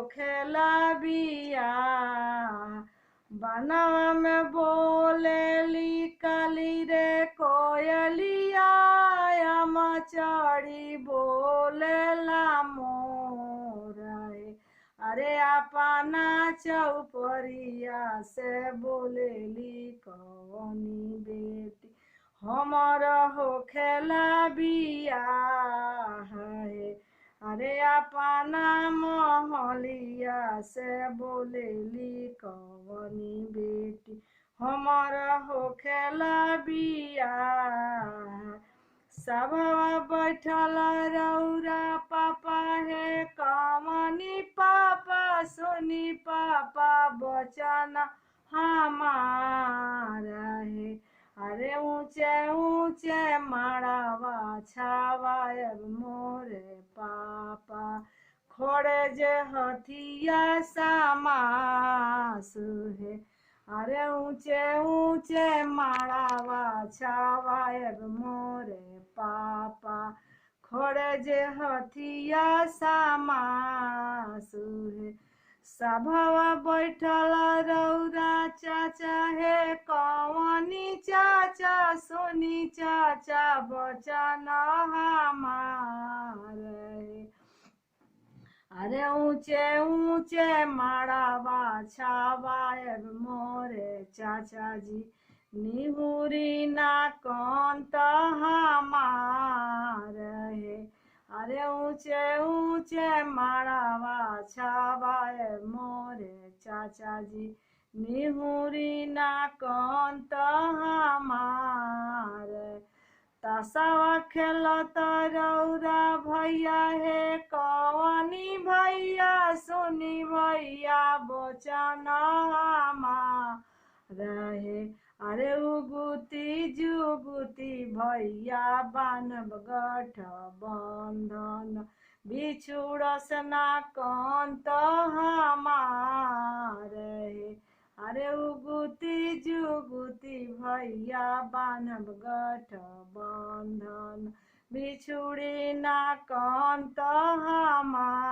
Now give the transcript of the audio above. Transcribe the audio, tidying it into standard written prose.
होखेला बिया बनवा में बोलेली काली रे कोयलिया मचड़ी बोलेला मोर अरे अपना चौपरिया से बोलेली कवनी बेटी हमर होखेला बियाह है अरे अपना महलिया से बोलेली कवनी बेटी हमर होखेला बियाह सभवा बैठल रौरा पापा हे कमनी पापा सुनी पापा बचन हमारा है अरे ऊंचे ऊंचे माड़ावा छावायब मोरे पापा खोड़े जे हथिया समासु है अरे ऊंचे ऊंचे माड़ावा छावायब मोरे पापा खोड़े जे हथिया समासु है सभवा बैठल रौरा चाचा हे कवनी चाचा सुनी चाचा बचन हमार अरे ऊंचे ऊंचे माड़ावा छावायब मोरे चाचा जी निहुरी ना कंत हमार है अरे ऊंचे ऊंचे माड़ावा छावायब मोरे चाचा जी निहुरी ना कंत हमार तसवा खेलत रौरा भैया हे कवनी भैया सुनी भैया बचन रहे अरे उगुती जुगुती भैया बानब गठ बंधन बिछुड़स ना कंत हमार अरे उगुती जुगुती भैया बानब गठ बंधन बिछुड़ी ना कंत हमार